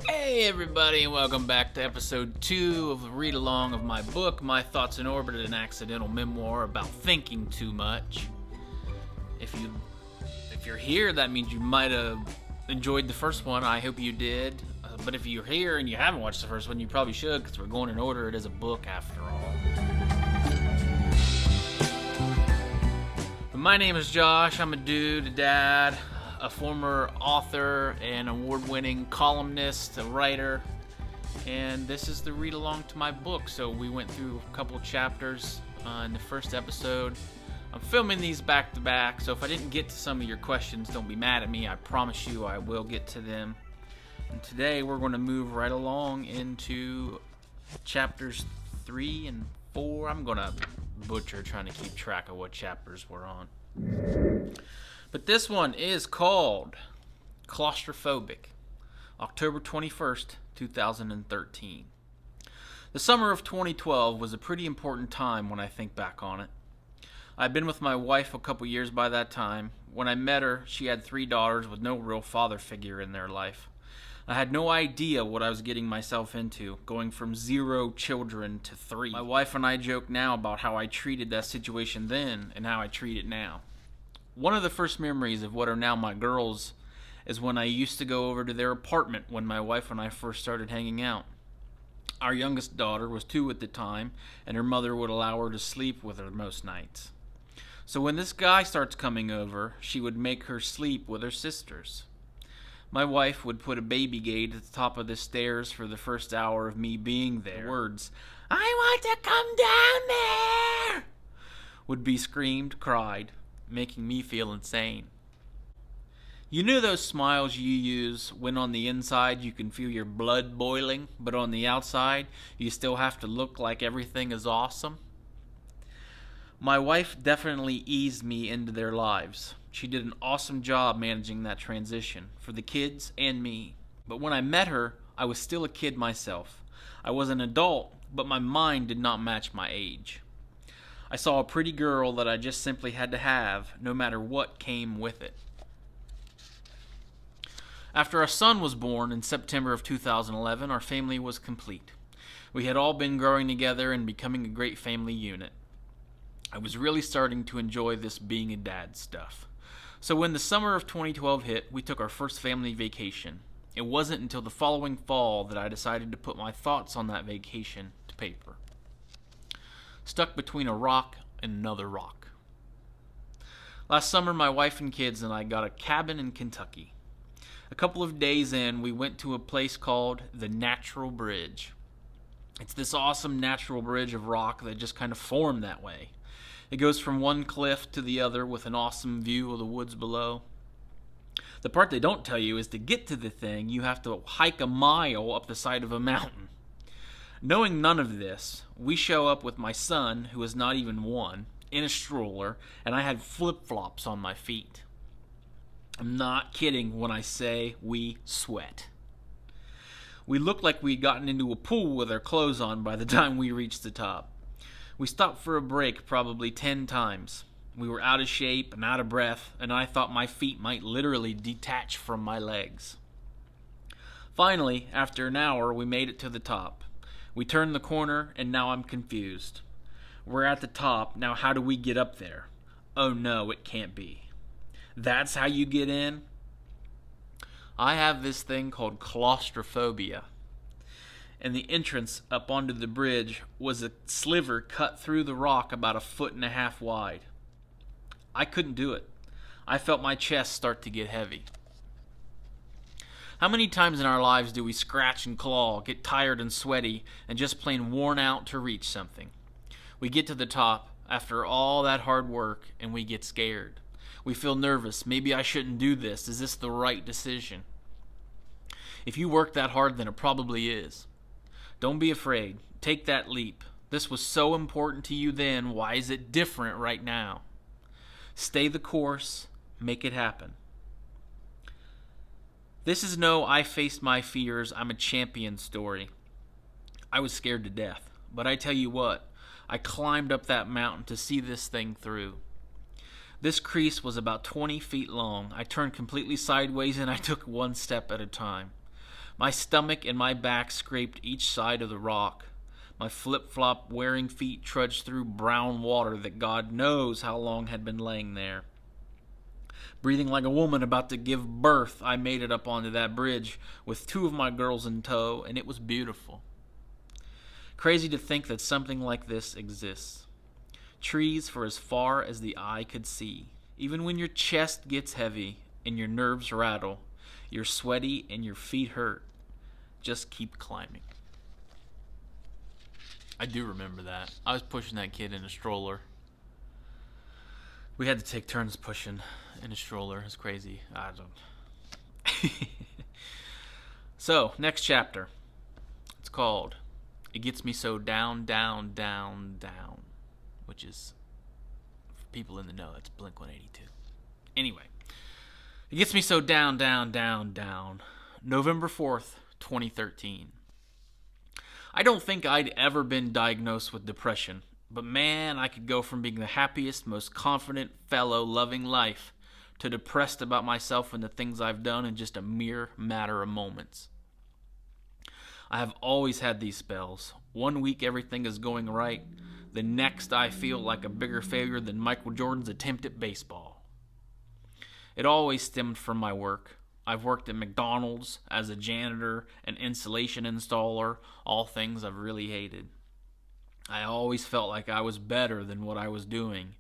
Hey everybody, and welcome back to episode 2 of the read along of my book, My Thoughts in Orbit, an accidental memoir about thinking too much. If you're here, that means you might have enjoyed the first one. I hope you did. But if you're here and you haven't watched the first one, you probably should, because we're going in order. It is a book after all. But my name is Josh. I'm a dude, a dad, a former author, an award-winning columnist, a writer, and this is the read-along to my book. So we went through a couple chapters in the first episode. I'm filming these back-to-back, so if I didn't get to some of your questions, don't be mad at me. I promise you I will get to them. And today we're going to move right along into chapters 3 and 4. I'm going to butcher trying to keep track of what chapters we're on. But this one is called Claustrophobic, October 21st, 2013. The summer of 2012 was a pretty important time when I think back on it. I'd been with my wife a couple years by that time. When I met her, she had 3 daughters with no real father figure in their life. I had no idea what I was getting myself into, going from 0 children to 3. My wife and I joke now about how I treated that situation then and how I treat it now. One of the first memories of what are now my girls is when I used to go over to their apartment when my wife and I first started hanging out. Our youngest daughter was 2 at the time, and her mother would allow her to sleep with her most nights. So when this guy starts coming over, she would make her sleep with her sisters. My wife would put a baby gate at the top of the stairs for the first hour of me being there. The words, "I want to come down there," would be screamed, cried, making me feel insane. You know those smiles you use when on the inside you can feel your blood boiling, but on the outside you still have to look like everything is awesome? My wife definitely eased me into their lives. She did an awesome job managing that transition, for the kids and me. But when I met her, I was still a kid myself. I was an adult, but my mind did not match my age. I saw a pretty girl that I just simply had to have, no matter what came with it. After our son was born in September of 2011, our family was complete. We had all been growing together and becoming a great family unit. I was really starting to enjoy this being a dad stuff. So when the summer of 2012 hit, we took our first family vacation. It wasn't until the following fall that I decided to put my thoughts on that vacation to paper. Stuck between a rock and another rock. Last summer, my wife and kids and I got a cabin in Kentucky. A couple of days in, we went to a place called the Natural Bridge. It's this awesome natural bridge of rock that just kind of formed that way. It goes from one cliff to the other with an awesome view of the woods below. The part they don't tell you is to get to the thing, you have to hike a mile up the side of a mountain. Knowing none of this, we show up with my son, who is not even 1, in a stroller, and I had flip-flops on my feet. I'm not kidding when I say we sweat. We looked like we'd gotten into a pool with our clothes on by the time we reached the top. We stopped for a break probably 10 times. We were out of shape and out of breath, and I thought my feet might literally detach from my legs. Finally, after an hour, we made it to the top. We turned the corner, and now I'm confused. We're at the top, now how do we get up there? Oh no, it can't be. That's how you get in? I have this thing called claustrophobia. And the entrance up onto the bridge was a sliver cut through the rock about 1.5 feet wide. I couldn't do it. I felt my chest start to get heavy. How many times in our lives do we scratch and claw, get tired and sweaty, and just plain worn out to reach something? We get to the top after all that hard work, and we get scared. We feel nervous. Maybe I shouldn't do this. Is this the right decision? If you work that hard, then it probably is. Don't be afraid. Take that leap. This was so important to you then. Why is it different right now? Stay the course. Make it happen. This is no I faced my fears, I'm a champion story. I was scared to death. But I tell you what, I climbed up that mountain to see this thing through. This crease was about 20 feet long. I turned completely sideways and I took one step at a time. My stomach and my back scraped each side of the rock. My flip-flop wearing feet trudged through brown water that God knows how long had been laying there. Breathing like a woman about to give birth, I made it up onto that bridge with 2 of my girls in tow, and it was beautiful. Crazy to think that something like this exists. Trees for as far as the eye could see. Even when your chest gets heavy and your nerves rattle, you're sweaty and your feet hurt, just keep climbing. I do remember that. I was pushing that kid in a stroller. We had to take turns pushing in a stroller. It's crazy. I don't. So, next chapter. It's called It Gets Me So Down, Down, Down, Down, which is, for people in the know, it's Blink-182. Anyway, It Gets Me So Down, Down, Down, Down. November 4th, 2013. I don't think I'd ever been diagnosed with depression, but man, I could go from being the happiest, most confident fellow loving life to depressed about myself and the things I've done in just a mere matter of moments. I have always had these spells. One week everything is going right, the next I feel like a bigger failure than Michael Jordan's attempt at baseball. It always stemmed from my work. I've worked at McDonald's as a janitor and insulation installer, all things I've really hated. I always felt like I was better than what I was doing,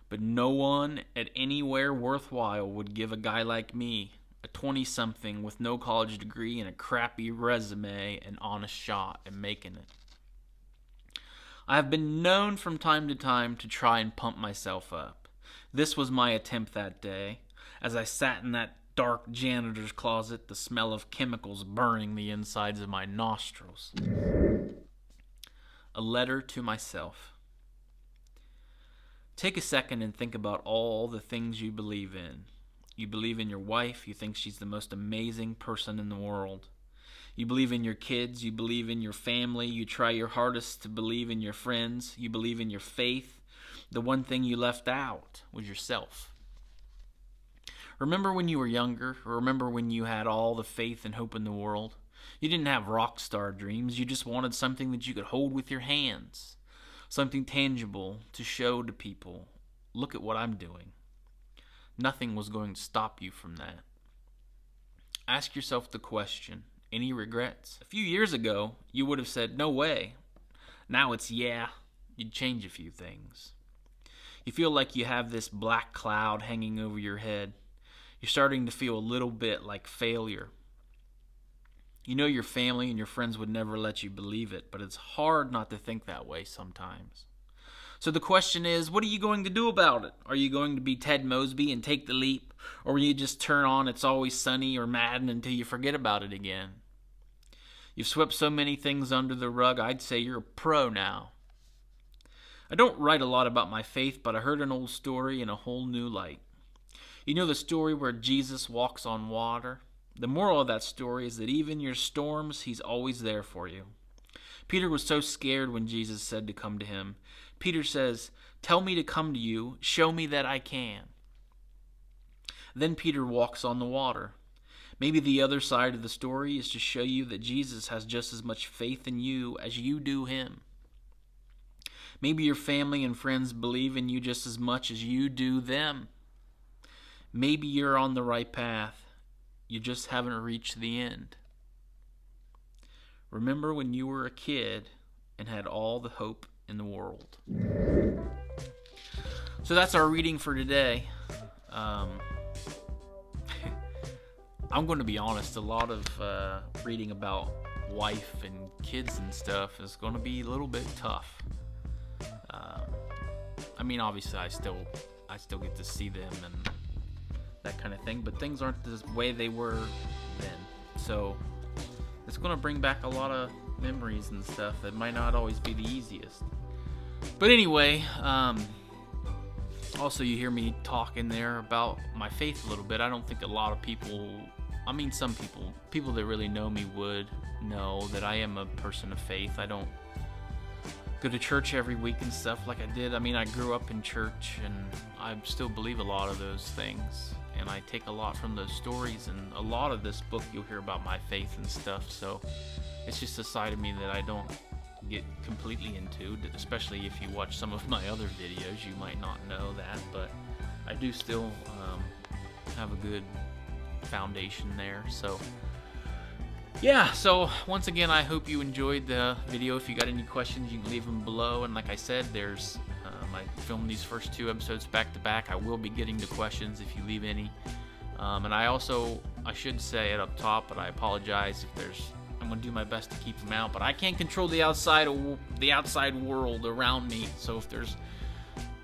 but no one at anywhere worthwhile would give a guy like me, a 20-something with no college degree and a crappy resume, an honest shot at making it. I have been known from time to time to try and pump myself up. This was my attempt that day, as I sat in that dark janitor's closet, the smell of chemicals burning the insides of my nostrils. A letter to myself. Take a second and think about all the things you believe in. You believe in your wife, you think she's the most amazing person in the world. You believe in your kids, you believe in your family, you try your hardest to believe in your friends, you believe in your faith. The one thing you left out was yourself. Remember when you were younger? Remember when you had all the faith and hope in the world? You didn't have rock star dreams. You just wanted something that you could hold with your hands. Something tangible to show to people. Look at what I'm doing. Nothing was going to stop you from that. Ask yourself the question, any regrets? A few years ago, you would have said, no way. Now it's yeah. You'd change a few things. You feel like you have this black cloud hanging over your head. You're starting to feel a little bit like failure. You know your family and your friends would never let you believe it, but it's hard not to think that way sometimes. So the question is, what are you going to do about it? Are you going to be Ted Mosby and take the leap? Or will you just turn on It's Always Sunny or Madden until you forget about it again? You've swept so many things under the rug, I'd say you're a pro now. I don't write a lot about my faith, but I heard an old story in a whole new light. You know the story where Jesus walks on water? The moral of that story is that even your storms, he's always there for you. Peter was so scared when Jesus said to come to him. Peter says, "Tell me to come to you, show me that I can." Then Peter walks on the water. Maybe the other side of the story is to show you that Jesus has just as much faith in you as you do him. Maybe your family and friends believe in you just as much as you do them. Maybe you're on the right path. You just haven't reached the end. Remember when you were a kid and had all the hope in the world. So that's our reading for today. I'm going to be honest, a lot of reading about wife and kids and stuff is going to be a little bit tough. I mean, obviously I still get to see them and that kind of thing, but things aren't the way they were then. So it's going to bring back a lot of memories and stuff that might not always be the easiest. But anyway, also you hear me talking there about my faith a little bit. I don't think a lot of people, I mean some people that really know me would know that I am a person of faith. I don't go to church every week and stuff like I did. I mean, I grew up in church and I still believe a lot of those things. and I take a lot from those stories, and a lot of this book you'll hear about my faith and stuff, so it's just a side of me that I don't get completely into, especially if you watch some of my other videos. You might not know that, but I do still have a good foundation there. So yeah, so once again, I hope you enjoyed the video. If you got any questions, you can leave them below, and like I said, there's I filmed these first 2 episodes back to back. I will be getting to questions if you leave any, and I should say it up top, but I apologize if there's, I'm gonna do my best to keep them out, but I can't control the outside world around me. So if there's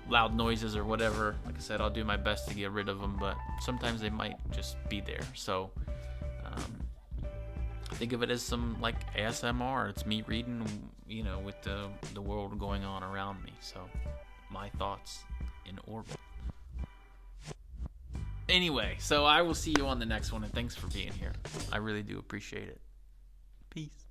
loud noises or whatever, like I said, I'll do my best to get rid of them, but sometimes they might just be there. So think of it as some like ASMR. It's me reading, with the world going on around me. So my thoughts in orbit. Anyway, so I will see you on the next one, and thanks for being here. I really do appreciate it. Peace.